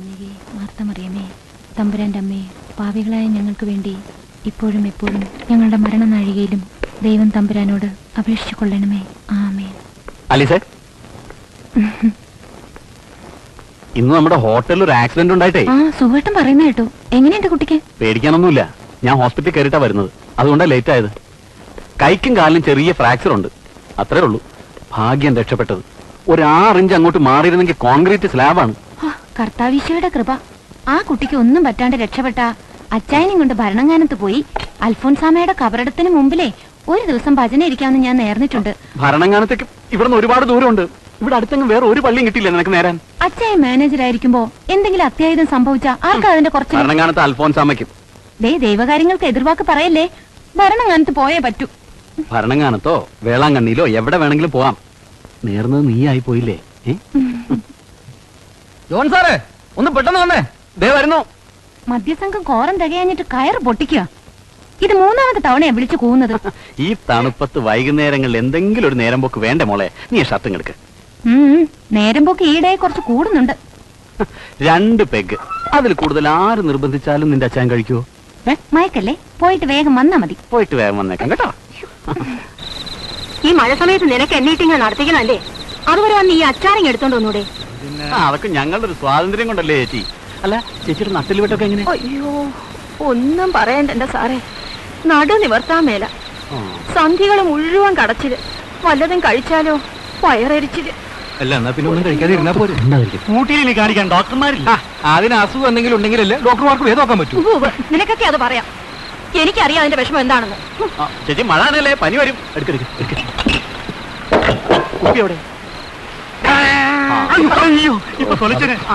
കന്യകേ, Martha മറിയമേ, തമ്പുരാന്റെ അമ്മേ, പാപികളായ ഞങ്ങൾക്ക് വേണ്ടി ഇപ്പോഴും എപ്പോഴും ഞങ്ങളുടെ മരണനാഴികയിലും ദൈവം തമ്പുരാനോട് അപേക്ഷിച്ചു കൊള്ളണമേ. ആമേൻ. അലിസേ, ഇന്ന് നമ്മുടെ ഹോട്ടലിൽ ഒരു ആക്സിഡന്റ് ഉണ്ടായിട്ടേ. സുഖമായിട്ടും പറയുന്ന കേട്ടു. എങ്ങനെയുണ്ട് കുട്ടിക്ക്? പേടിക്കാനൊന്നുമില്ല. ഞാൻ ഹോസ്പിറ്റലിൽ കയറിയിട്ടാ വരുന്നത്, അതുകൊണ്ടാണ് ലേറ്റ് ആയത്. കൈക്കും കാലിനും ചെറിയ ഫ്രാക്ചർ ഉണ്ട്, അത്രേ ഉള്ളൂ. ഭാഗ്യം രക്ഷപ്പെട്ടത്. ഒരു 6 ഇഞ്ച് അങ്ങോട്ട് മാറിയിരുന്നെങ്കിൽ കോൺക്രീറ്റ് സ്ലാബാണ്. കർത്താവിശയുടെ കൃപ. ആ കുട്ടിക്ക് ഒന്നും പറ്റാണ്ട് രക്ഷപ്പെട്ട അച്ചായനും കൊണ്ട് ഭരണങ്ങാനത്ത് പോയി അൽഫോൻസാമയുടെ കബറടത്തിന് മുമ്പിലേ ഒരു ദിവസം ഭജന ഇരിക്കാമെന്ന് ഞാൻ നേർന്നിട്ടുണ്ട്. ഭരണങ്ങാനത്തേക്ക് ഇവിടുന്ന് ഒരുപാട് ദൂരമുണ്ട്. ഇവിടെ അടുത്തെങ്കിലും വേറെ ഒരു പള്ളിയും കിട്ടിയില്ല നിനക്ക് നേരാൻ. അച്ചായൻ മാനേജർ ആയിരിക്കുമ്പോ എന്തെങ്കിലും അത്യാഹിതം സംഭവിച്ചാ ആർക്കാ അതിന്റെ കുറച്ച്? ഭരണങ്ങാനത്ത് അൽഫോൻസാമയ്ക്കും. ദൈവകാര്യങ്ങൾക്ക് എതിർവാക്ക് പറയല്ലേ. ഭരണങ്ങാനത്ത് പോയേ പറ്റൂ. ഭരണങ്ങാനത്തോ വേളാങ്കണ്ണിയിലോ എവിടെ വേണമെങ്കിലും പോവാം. നേർന്നത് നീ ആയി പോയില്ലേ? ജോൺ സാറേ, ഒന്ന് പെട്ടെന്ന് വന്നേ. ദേ വരുന്നു. മദ്യസംഘം കോറം തികയാഞ്ഞിട്ട് കയറ് പൊട്ടിക്കുക. ഇത് 3ാമത്തെ തവണയാ വിളിച്ചു കൂവുന്നത്. ഈ തണുപ്പത്ത് വൈകുന്നേരങ്ങളിൽ എന്തെങ്കിലും ഒരു നേരം പോക്ക് വേണ്ടേ മോളെ? നീ ഷർട്ടും എടുക്ക്. നേരം പോക്ക് ഈടെ കുറച്ച് കൂടുന്നുണ്ട്. 2 പെഗ്, അതിൽ കൂടുതൽ ആര് നിർബന്ധിച്ചാലും നിന്റെ അച്ഛൻ കഴിക്കുവോ? മയക്കല്ലേ, പോയിട്ട് വേഗം വന്നാ മതി. പോയിട്ട് വേഗം വന്നേക്കാം കേട്ടോ. ഈ മഴ സമയത്ത് നിനക്ക് എന്നീട്ടിങ്ങൾ നടത്തിക്കണല്ലേ? അതുവരെ വന്ന് ഈ അച്ചാറിങ് എടുത്തോണ്ട് വന്നൂടെ? അതൊക്കെ ഞങ്ങളുടെ ഒരു സ്വാതന്ത്ര്യം കൊണ്ടല്ലേ ചേച്ചി. അല്ല, ചേച്ചിയുടെ നട്ടിൽ വിട്ടൊക്കെ എങ്ങനെ? അയ്യോ, ഒന്നും പറയണ്ട സാറേ. നടു നിവർത്താൻ മേല. സന്ധികൾ മുഴുവൻ കടച്ചില്. വല്ലതും കഴിച്ചാലോ വയറരിച്ചില്. അല്ല, എന്നാ പിന്നെ ഒന്നും കഴിക്കാതെ ഇരുന്നാ പോരെ. ഊട്ടിയിൽ കാണിക്കാൻ ഡോക്ടർമാരില്ല. അതിന് അസുഖം എന്തെങ്കിലും ഉണ്ടെങ്കിലല്ലേ ഡോക്ടർമാർക്ക് ഭേദമാക്കാൻ പറ്റൂ. നിനക്കൊക്കെ അത് പറയാം. എനിക്കറിയാം അതിന്റെ വിഷമം എന്താണെന്ന്. ചേച്ചി, മഴ ആണല്ലേ, പനി വരും. കുപ്പി എവിടെ?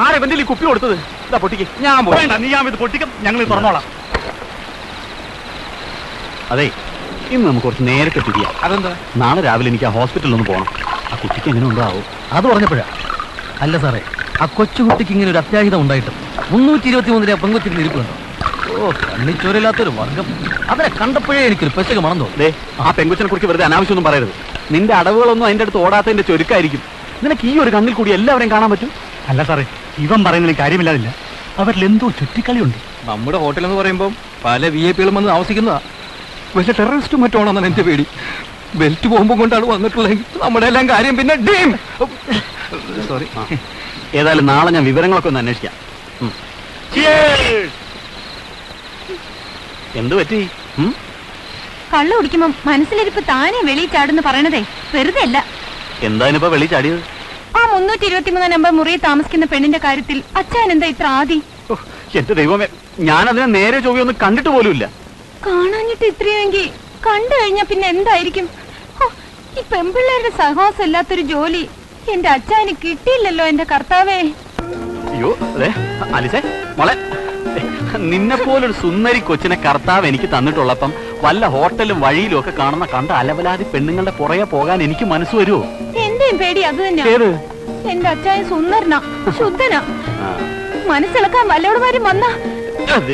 ആരെവന്റെ ഈ കുപ്പി കൊടുത്തത്? പൊട്ടിക്ക്. ഞാൻ പൊട്ടിക്കും. ഞങ്ങൾ തുറന്നോളാം. അതെ, ഇന്ന് നമുക്ക് കുറച്ച് നേരത്തെ തിരിയാം. അതെന്താ? നാളെ രാവിലെ എനിക്ക് ആ ഹോസ്പിറ്റലിൽ ഒന്ന് പോകണം. ആ കുട്ടിക്ക് എങ്ങനെ ഉണ്ടാവും? അത് പറഞ്ഞപ്പോഴാ. അല്ല സാറേ, ആ കൊച്ചുകുട്ടിക്ക് ഇങ്ങനെ ഒരു അത്യാഹിതം ഉണ്ടായിട്ടും 323 പെങ്കൊച്ചിന് ഇരിപ്പുണ്ടോ? ഓ, കണ്ണിച്ചോരില്ലാത്തൊരു വർഗം. അതിനെ കണ്ടപ്പോഴേ എനിക്കൊരു പെശക മണം തോന്നി. ആ പെങ്കൊച്ചിനെ കുറിച്ച് വെറുതെ അനാവശ്യമൊന്നും പറയരുത്. നിന്റെ അടവുകളൊന്നും അതിന്റെ അടുത്ത് ഓടാത്തതിന്റെ ചുരുക്കായിരിക്കും. നിനക്ക് ഈ ഒരു കണ്ണിൽ കൂടി എല്ലാവരെയും കാണാൻ പറ്റും. അല്ല സാറേ, ഇവൻ പറയുന്നതിൽ കാര്യമില്ലാതില്ല. അവരിൽ എന്തോ ചുറ്റിക്കളിയുണ്ട്. നമ്മുടെ ഹോട്ടൽ എന്ന് പറയുമ്പോൾ പല VIP വന്ന് താമസിക്കുന്നതാ. പക്ഷെ ടെററിസ്റ്റും മറ്റോണെന്നാണ് എന്റെ പേടി. ബെൽറ്റ് പോകുമ്പോൾ കൊണ്ടാണ് വന്നിട്ടുള്ളതെങ്കിൽ നമ്മുടെ എല്ലാം കാര്യം പിന്നെ ഡീം. സോറി. ഏതായാലും നാളെ ഞാൻ വിവരങ്ങളൊക്കെ ഒന്ന് അന്വേഷിക്കാം. എന്ത് പറ്റി? കള്ളു കുടിക്കുമ്പോ മനസ്സിലിരിപ്പ് താനെ വെളിയിൽ ചാടുന്ന് പറയണതേ വെറുതെ അല്ല. എന്തായാലും വെളി ചാടിയത്? ആ 323 നമ്പർ മുറിയിൽ താമസിക്കുന്ന പെണ്ണിന്റെ കാര്യത്തിൽ അച്ഛൻ എന്താ ഇത്ര ആദി? എന്റെ ദൈവമേ, ഞാൻ അതിനെ നേരെ ചൊവ്വയൊന്നും കണ്ടിട്ട് പോലുമില്ല. കാണാഞ്ഞിട്ട് ഇത്രയെങ്കിൽ കണ്ടു കഴിഞ്ഞാ പിന്നെ എന്തായിരിക്കും? ഈ പെമ്പിള്ളേരുടെ സഹവാസം ഇല്ലാത്തൊരു ജോലി എന്റെ അച്ഛന് കിട്ടിയില്ലല്ലോ എന്റെ കർത്താവേ. അയ്യോ, അതെ അലിസേ മോളെ, നിന്നെ പോലൊരു സുന്ദരി കൊച്ചിനെ കർത്താവ് എനിക്ക് തന്നിട്ടുള്ളപ്പം വല്ല ഹോട്ടലും വഴിയിലും ഒക്കെ കാണുന്ന കണ്ട അലവലാതി പെണ്ണുങ്ങളുടെ പുറകെ പോകാൻ എനിക്ക് മനസ്സ് വരുമോ? എന്റെയും പേടി അത് തന്നെയാ. എന്റെ അച്ഛൻ സുന്ദരനാ, ശുദ്ധനാ. മനസ്സിളക്കാൻ വല്ലവടുമാരും വന്നാ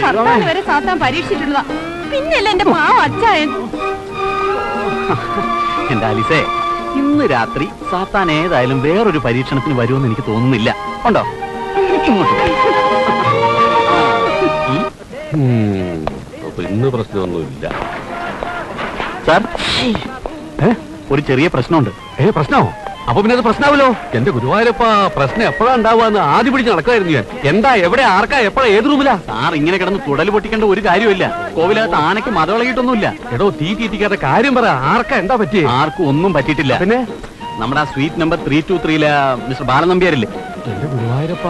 കർത്താവ് വരെ സാത്താൻ പരീക്ഷിച്ചിട്ടുള്ളതാ. പിന്നല്ല എന്റെ പാവ അച്ചായൻ. എന്റെ അലിസേ, ഇന്ന് രാത്രി സാത്താൻ ഏതായാലും വേറൊരു പരീക്ഷണത്തിന് വരുമെന്ന് എനിക്ക് തോന്നുന്നില്ല. ഉണ്ടോ? ഇന്ന് പ്രശ്നമൊന്നുമില്ല സാർ. ഒരു ചെറിയ പ്രശ്നമുണ്ട്. പ്രശ്നമോ? അപ്പൊ പിന്നെ അത് പ്രശ്നമാവല്ലോ. എന്റെ ഗുരുവായൂരപ്പ, പ്രശ്നം എപ്പോഴാ ഉണ്ടാവുക ആദ്യം പിടിച്ച് നടക്കായിരുന്നു ഞാൻ. എന്താ, എവിടെ, ആർക്കാ, എപ്പോഴാ, ഏത് റൂമിലാ? സാർ ഇങ്ങനെ കിടന്ന് തുടൽ പൊട്ടിക്കേണ്ട ഒരു കാര്യമില്ല. കോവിലകത്ത് ആനയ്ക്ക് മതവിളകിയിട്ടൊന്നുമില്ല. എടോ, തീറ്റിക്കാത്ത കാര്യം പറ. ആർക്കാ, എന്താ പറ്റിയേ? ആർക്കും ഒന്നും പറ്റിയിട്ടില്ല. പിന്നെ നമ്മുടെ ആ സ്വീറ്റ് നമ്പർ 323 മിസ്റ്റർ ബാലനമ്പ്യാരില്ലേ? എന്റെ ഗുരുവായൂരപ്പ,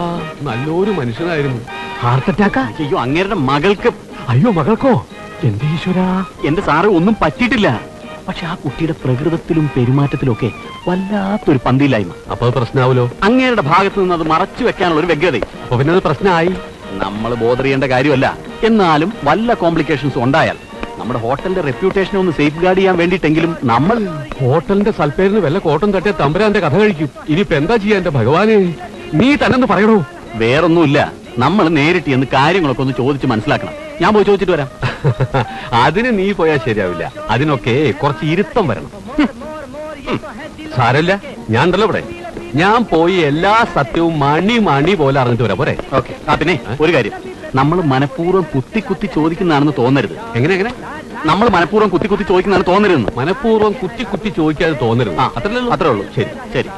നല്ലൊരു മനുഷ്യനായിരുന്നു. ഹാർട്ട് അറ്റാക്കാ? അയ്യോ, അങ്ങേരുടെ മകൾക്ക്. അയ്യോ, മകൾക്കോ? എന്റെ ഈശ്വരാ. എന്റെ സാറ് ഒന്നും പറ്റിയിട്ടില്ല. പക്ഷെ ആ കുട്ടിയുടെ പ്രകൃതത്തിലും പെരുമാറ്റത്തിലും ഒക്കെ വല്ലാത്തൊരു പന്തിയില്ലായ്മ. അപ്പൊ അത് പ്രശ്നമാവല്ലോ. അങ്ങേരുടെ ഭാഗത്ത് നിന്ന് അത് മറച്ചു വെക്കാനുള്ള ഒരു വ്യഗ്രത. അപ്പൊ പിന്നെ അത് പ്രശ്നമായി. നമ്മൾ ബോധർ ചെയ്യേണ്ട കാര്യമല്ല. എന്നാലും വല്ല കോംപ്ലിക്കേഷൻസ് ഉണ്ടായാൽ നമ്മുടെ ഹോട്ടലിന്റെ റെപ്യൂട്ടേഷനെ ഒന്ന് സേഫ് ഗാർഡ് ചെയ്യാൻ വേണ്ടിയിട്ടെങ്കിലും നമ്മൾ ഹോട്ടലിന്റെ സൽപ്പേരിന് വല്ല കോട്ടം തട്ടിയ തമ്പുരാന്റെ കഥ കഴിക്കും. ഇനിയിപ്പോ എന്താ ചെയ്യാ എന്റെ ഭഗവാനെ? നീ തന്നെ പറയണോ? വേറൊന്നുമില്ല, നമ്മൾ നേരിട്ട് എന്ന് കാര്യങ്ങളൊക്കെ ഒന്ന് ചോദിച്ച് മനസ്സിലാക്കണം. ഞാൻ പോയി ചോദിച്ചിട്ട് വരാം. അതിന് നീ പോയാൽ ശരിയാവില്ല. അതിനൊക്കെ കുറച്ച് ഇരുത്തം വരണം. സാരല്ല, ഞാൻ ഉണ്ടല്ലോ ഇവിടെ. ഞാൻ പോയി എല്ലാ സത്യവും മണി പോലെ അറിഞ്ഞിട്ട് വരാം പോരെ? ഓക്കെ. പിന്നെ ഒരു കാര്യം, നമ്മൾ മനഃപൂർവ്വം കുത്തി ചോദിക്കുന്നതാണെന്ന് തോന്നരുത്. എങ്ങനെ നമ്മൾ മനഃപൂർവ്വം കുത്തി ചോദിക്കുന്നതാണ് തോന്നരുതെന്ന്. മനഃപൂർവ്വം കുത്തി ചോദിക്കാതെ തോന്നരുത്. അത്രേ ഉള്ളൂ. ശരി ശരി.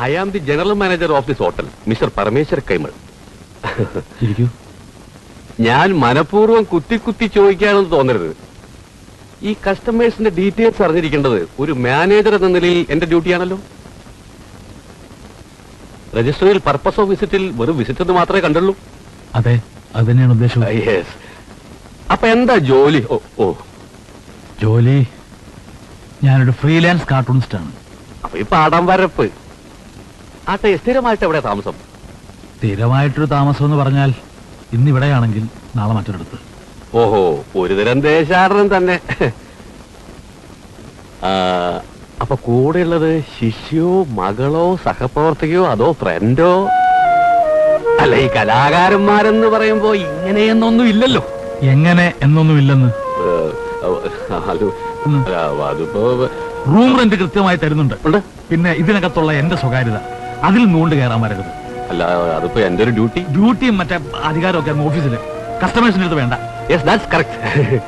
I am the general manager of this hotel, Mr. Parameshwar Kaimal. ഞാൻ മനഃപൂർവ്വം കുത്തി ചോദിക്കാണെന്ന് തോന്നരുത്. ഈ കസ്റ്റമേഴ്സിന്റെ ഡീറ്റെയിൽസ് അറിഞ്ഞിരിക്കേണ്ടത് ഒരു മാനേജർ എന്ന നിലയിൽ എന്റെ ഡ്യൂട്ടിയാണല്ലോ. രജിസ്റ്ററിൽ പർപ്പസ് ഓഫ് വിസിറ്റിൽ വെറും വിസിറ്റ് എന്ന് മാത്രമേ കണ്ടുള്ളൂ. അതെ, അത് തന്നെയാണ് ഉദ്ദേശം. യെസ്. അപ്പൊ എന്താ ജോലി? ജോലി ഞാനൊരു ഫ്രീലാൻസ് കാർട്ടൂണിസ്റ്റ് ആണ്. അപ്പൊ ഈ പാടം വരപ്പ് ആട്ടെ, സ്ഥിരമായിട്ട് എവിടെ താമസം? സ്ഥിരമായിട്ടൊരു താമസം എന്ന് പറഞ്ഞാൽ ഇന്നിവിടെയാണെങ്കിൽ നാളെ മറ്റൊരിടത്ത്. ഓഹോ, ഒരുതരം ദേശാടനം തന്നെ. അപ്പൊ കൂടെയുള്ളത് ശിഷ്യോ, മകളോ, സഹപ്രവർത്തകയോ, അതോ ഫ്രണ്ടോ? അല്ല, ഈ കലാകാരന്മാരെന്ന് പറയുമ്പോ ഇങ്ങനെയെന്നൊന്നും ഇല്ലല്ലോ. എങ്ങനെ എന്നൊന്നും ഇല്ലെന്ന്. അതിപ്പോ റൂം റെന്റ് കൃത്യമായി തരുന്നുണ്ട്. പിന്നെ ഇതിനകത്തുള്ള എന്റെ സ്വകാര്യത അതിൽ നൂണ്ട് കയറാൻ വരരുത്. അല്ല, അതിപ്പോ എന്റെ ഒരു ഡ്യൂട്ടിയും മറ്റേ അധികാരമൊക്കെ ഓഫീസിൽ കസ്റ്റമേഴ്സിന്റെ അടുത്ത് വേണ്ട. Yes, that's correct.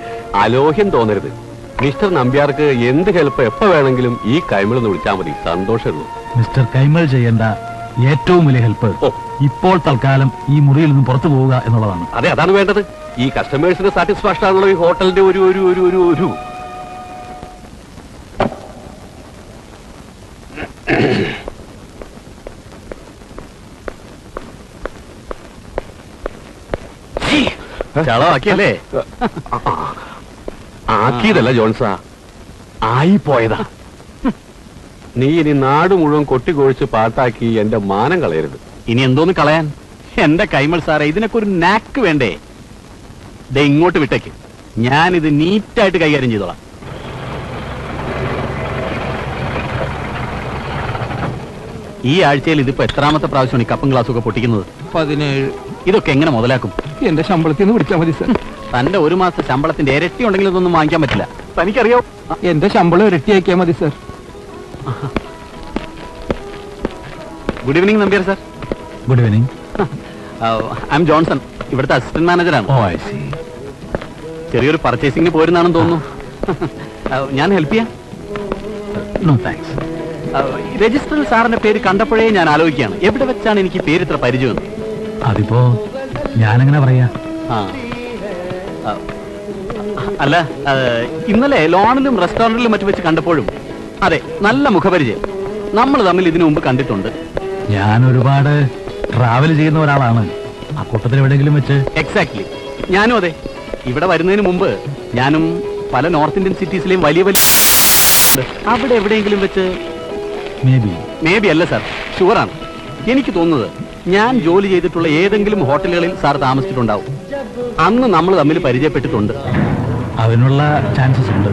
അലോഹ്യം തോന്നരുത്. മിസ്റ്റർ നമ്പ്യാർക്ക് എന്ത് ഹെൽപ്പ് എപ്പോ വേണമെങ്കിലും ഈ കൈമൾ എന്ന് വിളിച്ചാൽ മതി. സന്തോഷമുള്ളൂ. മിസ്റ്റർ കൈമൾ ചെയ്യേണ്ട ഏറ്റവും വലിയ ഹെൽപ്പ് ഇപ്പോൾ തൽക്കാലം ഈ മുറിയിൽ നിന്ന് പുറത്തു പോവുക എന്നുള്ളതാണ്. അതെ, അതാണ് വേണ്ടത്. ഈ കസ്റ്റമേഴ്സിന്റെ സാറ്റിസ്ഫാക്ഷൻ ആണല്ലോ ഈ ഹോട്ടലിന്റെ ഒരു ചളവാക്കിയല്ലേ? ആക്കിയതല്ല ജോൺസാ, ആയിപ്പോയതാ. നീ ഇനി നാട് മുഴുവൻ കൊട്ടിക്കൊഴിച്ച് പാട്ടാക്കി എന്റെ മാനം കളയരുത്. ഇനി എന്തോന്ന് കളയാൻ? എന്റെ കൈമൾ സാറേ, ഇതിനൊക്കെ ഒരു നാക്ക് വേണ്ടേ? ദേ ഇങ്ങോട്ട് വിട്ടേക്ക്, ഞാനിത് നീറ്റായിട്ട് കൈകാര്യം ചെയ്തോളാം. ഈ ആഴ്ചയിൽ ഇതിപ്പോ എത്രാമത്തെ പ്രാവശ്യമാണ് ഈ കപ്പും ഗ്ലാസും ഒക്കെ പൊട്ടിക്കുന്നത്? 17. ഇതൊക്കെ എങ്ങനെ മുതലാക്കും? എന്റെ ശമ്പളത്തിൽ നിന്ന് വിളിച്ചാൽ മതി സാർ. തന്റെ ഒരു മാസത്തെ ശമ്പളത്തിന്റെ ഇരട്ടി ഉണ്ടെങ്കിൽ ഇതൊന്നും വാങ്ങിക്കാൻ പറ്റില്ല. തനിക്കറിയോ? എന്റെ ശമ്പളം ഇരട്ടിയാക്കിയാൽ മതി sir. Good evening Nambiar sir. Good evening. I'm Johnson, ഇവിടുത്തെ അസിസ്റ്റന്റ് മാനേജറാണ്. Oh, I see. ചെറിയൊരു പർച്ചേസിംഗിന് പോരുന്നാണെന്ന് തോന്നുന്നു. ഞാൻ ഹെൽപ്പ് ചെയ്യാം? No thanks. രജിസ്റ്ററിൽ സാറിന്റെ പേര് കണ്ടപ്പോഴേ ഞാൻ ആലോചിക്കുകയാണ്, എവിടെ വെച്ചാണ് എനിക്ക് പേര് ഇത്ര പരിചയം? അതിപ്പോ ഞാനെങ്ങനെ പറയാ? അല്ല, ഇന്നലെ ലോണിലും റെസ്റ്റോറന്റിലും മറ്റു വെച്ച് കണ്ടപ്പോഴും അതെ, നല്ല മുഖപരിചയം. നമ്മൾ തമ്മിൽ ഇതിനു മുമ്പ് കണ്ടിട്ടുണ്ട്. ഞാൻ ഒരുപാട് ട്രാവൽ ചെയ്യുന്ന ഒരാളാണ്. ആ കൂട്ടത്തിൽ എവിടെയെങ്കിലും വെച്ച്? എക്സാക്ട്ലി, ഞാനും അതെ. ഇവിടെ വരുന്നതിന് മുമ്പ് ഞാനും പല നോർത്ത് ഇന്ത്യൻ സിറ്റീസിലെയും വലിയ അവിടെ എവിടെയെങ്കിലും വെച്ച് മേ ബി അല്ല സാർ, ഷുവറാണ്. എനിക്ക് തോന്നുന്നത് ഞാൻ ജോലി ചെയ്തിട്ടുള്ള ഏതെങ്കിലും ഹോട്ടലുകളിൽ സാർ താമസിച്ചിട്ടുണ്ടാവും. അന്ന് നമ്മൾ തമ്മിൽ പരിചയപ്പെട്ടിട്ടുണ്ട്. അതിനുള്ള ചാൻസസ് ഉണ്ട്.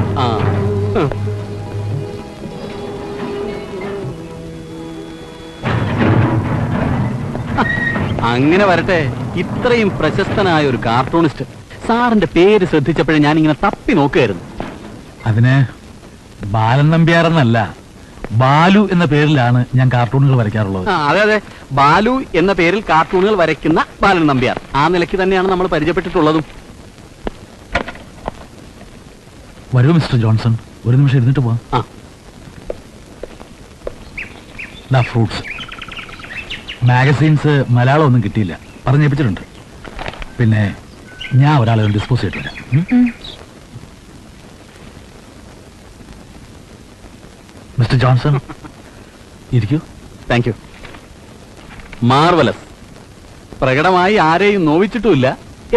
അങ്ങനെ വരട്ടെ. ഇത്രയും പ്രശസ്തനായ ഒരു കാർട്ടൂണിസ്റ്റ് സാറിന്റെ പേര് ശ്രദ്ധിച്ചപ്പോഴേ ഞാൻ ഇങ്ങനെ തപ്പി നോക്കുകയായിരുന്നു. അതിന് ബാലൻ നമ്പ്യാർ എന്നല്ല, ബാലു എന്ന പേരിലാണ് ഞാൻ കാർട്ടൂണുകൾ വരയ്ക്കാറുള്ളത്. അതെ അതെ, ബാലു എന്ന പേരിൽ കാർട്ടൂണുകൾ വരയ്ക്കുന്ന ബാലൻ നമ്പ്യാർ. ആ നിലയ്ക്ക് തന്നെയാണ് നമ്മൾ പരിചയപ്പെട്ടിട്ടുള്ളതും. വരൂ മിസ്റ്റർ ജോൺസൺ, ഒരു നിമിഷം ഇരുന്നിട്ട് പോവാം. ഫ്രൂട്ട്സ് മാഗസീൻസ് മലയാളം ഒന്നും കിട്ടിയില്ല, പറഞ്ഞേപ്പിച്ചിട്ടുണ്ട്. പിന്നെ ഞാൻ ഒരാളെ ഡിസ്പോസ് ചെയ്തിട്ടില്ല. മിസ്റ്റർ ജോൺസൺ ഇരിക്കൂ. Thank you. മാർവലസ്. പ്രകടമായി ആരെയും നോവിച്ചിട്ടുമില്ല,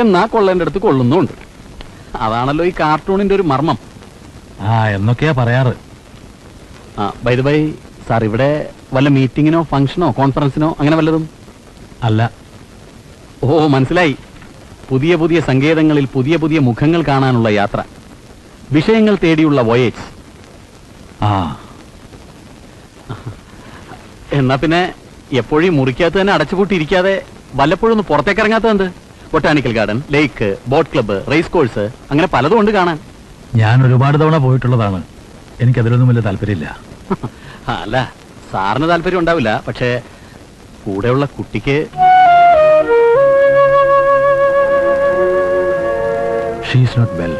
എന്നാ കൊള്ളേണ്ട അടുത്ത് കൊള്ളുന്നുണ്ട്. അതാണല്ലോ ഈ കാർട്ടൂണിന്റെ ഒരു മർമ്മം. എന്നൊക്കെയാ പറയാറ്. ബൈ ദ ബൈ സാർ, ഇവിടെ വല്ല മീറ്റിങ്ങിനോ ഫംഗ്ഷനോ കോൺഫറൻസിനോ അങ്ങനെ വല്ലതും? അല്ല. ഓ, മനസ്സിലായി. പുതിയ പുതിയ സങ്കേതങ്ങളിൽ പുതിയ പുതിയ മുഖങ്ങൾ കാണാനുള്ള യാത്ര, വിഷയങ്ങൾ തേടിയുള്ള വോയേജ്. എന്നാ പിന്നെ എപ്പോഴും മുറിക്കകത്ത് തന്നെ അടച്ചുപൂട്ടിയിരിക്കാതെ വല്ലപ്പോഴും ഒന്ന് പുറത്തേക്ക് ഇറങ്ങാത്തത് എന്ത്? ബൊട്ടാണിക്കൽ ഗാർഡൻ, ലേക്ക്, ബോട്ട് ക്ലബ്ബ്, റേസ് കോഴ്സ്, അങ്ങനെ പലതും ഉണ്ട് കാണാൻ. ഞാൻ ഒരുപാട് തവണ പോയിട്ടുള്ളതാണ്. എനിക്കതിലൊന്നും വലിയ താല്പര്യമില്ല. അല്ല, സാറിന് താല്പര്യം ഉണ്ടാവില്ല, പക്ഷേ കൂടെയുള്ള കുട്ടിക്ക്. She's not well.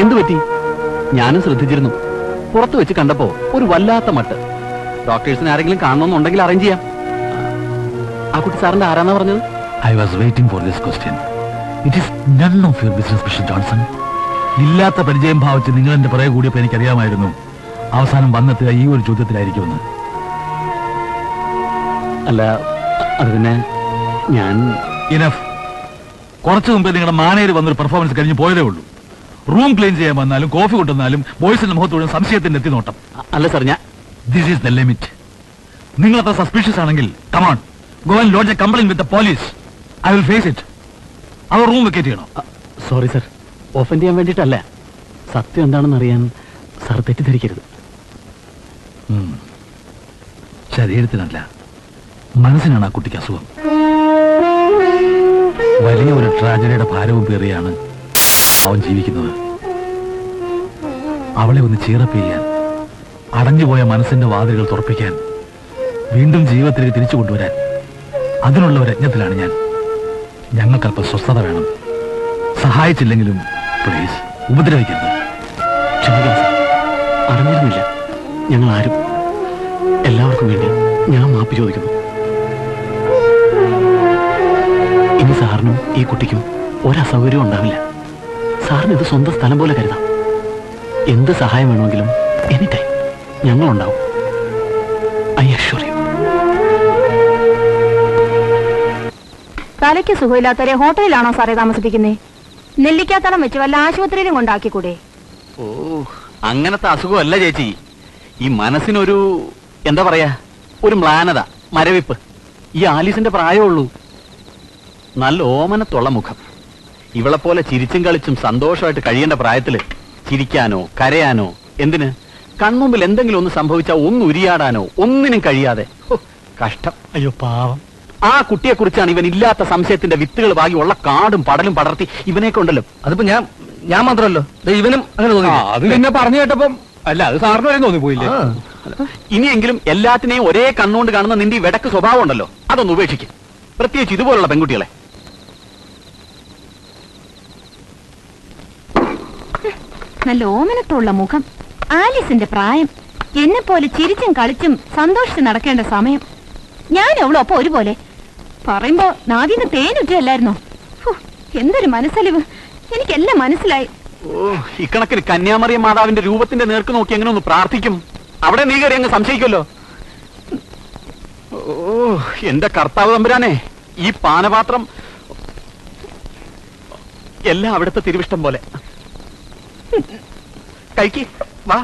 എന്തു പറ്റി? ഞാനും ശ്രദ്ധിച്ചിരുന്നു. പുറത്തു വെച്ച് കണ്ടപ്പോ ഒരു വല്ലാത്ത മട്ട്. ഡോക്ടേഴ്സിന് ആരെങ്കിലും കാണണമെന്നുണ്ടെങ്കിൽ അറേഞ്ച് ചെയ്യാം. ആ കുട്ടി സാറിന്റെ ആരാന്നാ പറഞ്ഞത്? I was waiting for this question. It is none of your business, Mr. Johnson. ഇല്ലാത്ത പരിചയം ഭാവിച്ച് നിങ്ങൾ എന്റെ പുറകെ കൂടിയപ്പോൾ എനിക്കറിയാമായിരുന്നു അവസാനം വന്നെത്തുക ഈ ഒരു ചോദ്യത്തിലായിരിക്കുമെന്ന്. അല്ല, അത് പിന്നെ ഞാൻ. ഇനഫ്. കുറച്ചു മുമ്പേ നിങ്ങളുടെ മാനേജർ വന്നൊരു പെർഫോമൻസ് കഴിഞ്ഞ് പോയതേ ഉള്ളൂ. റൂം ക്ലീൻ ചെയ്യാൻ വന്നാലും കോഫി കൊണ്ടുവന്നാലും ബോയ്സിന്റെ മുഖത്തോടും സംശയത്തിന്റെ എത്തിനോട്ടം. അല്ല സാർ, ഞാൻ. This is the limit. നിങ്ങൾ അത്ര സസ്പീഷ്യസ് ആണെങ്കിൽ come on, go and lodge a complaint with the police. I will face it. അവർ റൂം വെക്കേറ്റ് ചെയ്യണം. സോറി സാർ, ഓഫൻഡ് ചെയ്യാൻ വേണ്ടിയിട്ടല്ല. സത്യം എന്താണെന്ന് അറിയാൻ സാർ തെറ്റിദ്ധരിക്കരുത്. ശരീരത്തിനല്ല, മനസ്സിനാണ് ആ കുട്ടിക്ക് അസുഖം. വലിയ ഒരു ട്രാജഡിയുടെ ഭാരവും പേറിയാണ് അവൻ ജീവിക്കുന്നത്. അവളെ ഒന്ന് ചീറപ്പ് ചെയ്യാൻ, അടഞ്ഞുപോയ മനസ്സിന്റെ വാതിലുകൾ തുറപ്പിക്കാൻ, വീണ്ടും ജീവിതത്തിലേക്ക് തിരിച്ചു കൊണ്ടുവരാൻ, അതിനുള്ള ഒരു യജ്ഞത്തിലാണ് ഞാൻ. ഞങ്ങൾക്കല്പം സ്വസ്ഥത വേണം. സഹായിച്ചില്ലെങ്കിലും പ്ലീസ് ഉപദ്രവിക്കരുത്. ക്ഷമിക്കണം സാർ, അറിഞ്ഞിരുന്നില്ല. ഞങ്ങൾ ആരും. എല്ലാവർക്കും വേണ്ടി ഞാൻ മാപ്പ് ചോദിക്കുന്നു. ഇനി സാറിനും ഈ കുട്ടിക്കും ഒരസൗകര്യവും ഉണ്ടാവില്ല. സാറിന് ഇത് സ്വന്തം സ്ഥലം പോലെ കരുതാം. എന്ത് സഹായം വേണമെങ്കിലും എനി ടൈം ഞങ്ങളുണ്ടാവും. I assure you. തലയ്ക്ക് സുഖമില്ലാത്തവരെ ഹോട്ടലിലാണോ സാറേ താമസിപ്പിക്കുന്നേ? നെല്ലിക്കാത്തളം വെച്ച് വല്ല ആശുപത്രിയിലും കൊണ്ടാക്കിക്കൂടെ? ഓ, അങ്ങനത്തെ അസുഖമല്ല ചേച്ചി. ഈ മനസ്സിനൊരു എന്താ പറയാ, ഒരു മ്ലാനത, മരവിപ്പ്. ഈ ആലീസിന്റെ പ്രായമുള്ളൂ. നല്ല ഓമനത്തുള്ള മുഖം. ഇവളെ പോലെ ചിരിച്ചും കളിച്ചും സന്തോഷമായിട്ട് കഴിയേണ്ട പ്രായത്തില് ചിരിക്കാനോ കരയാനോ എന്തിന്? കൺമുമ്പിൽ എന്തെങ്കിലും ഒന്ന് സംഭവിച്ചാൽ ഒന്ന് ഉരിയാടാനോ ഒന്നിനും കഴിയാതെ. കഷ്ടം. അയ്യോ പാവം. ആ കുട്ടിയെ കുറിച്ചാണ് ഇവൻ ഇല്ലാത്ത സംശയത്തിന്റെ വിത്തുകൾ വാങ്ങി ഉള്ള കാടും പടലും പടർത്തി ഇവനെയൊക്കെ ഉണ്ടല്ലോ. അതിപ്പോ ഞാൻ മാത്രമല്ലോ, ഇവനും അങ്ങനെ തോന്നി. അത് പിന്നെ പറഞ്ഞു കേട്ടപ്പം. അല്ല, അത് സാറിന് വരെ തോന്നിപ്പോയില്ലേ? ഇനിയെങ്കിലും എല്ലാത്തിനെയും ഒരേ കണ്ണുകൊണ്ട് കാണുന്ന നിന്റെ ഈ വെടക്ക് സ്വഭാവം ഉണ്ടല്ലോ, അതൊന്ന് ഉപേക്ഷിക്കും. പ്രത്യേകിച്ച് ഇതുപോലുള്ള പെൺകുട്ടികളെ. നല്ല ഓമനത്തുള്ള മുഖം, ആലീസിന്റെ പ്രായം, എന്നെ പോലെ ചിരിച്ചും കളിച്ചും സന്തോഷിച്ച് നടക്കേണ്ട സമയം. ഞാൻ എവളോ അപ്പൊ ഒരുപോലെ പറയുമ്പോ നാദീന്ന് തേനുറ്റല്ലായിരുന്നോ? എന്തൊരു മനസ്സലിവ്. എനിക്കെല്ലാം മനസ്സിലായി. ഓ, ഇക്കണക്കിന് കന്യാമറിയ മാതാവിന്റെ രൂപത്തിന്റെ നേർക്ക് നോക്കി എങ്ങനെ ഒന്ന് പ്രാർത്ഥിക്കും? അവിടെ നീ കയറി അങ്ങ് സംശയിക്കുമല്ലോ. ഓ, എന്റെ കർത്താവ് തമ്പുരാനെ, ഈ പാനപാത്രം എല്ലാം അവിടുത്തെ തിരുവിഷ്ടം പോലെ. കഴിക്ക്, വാ.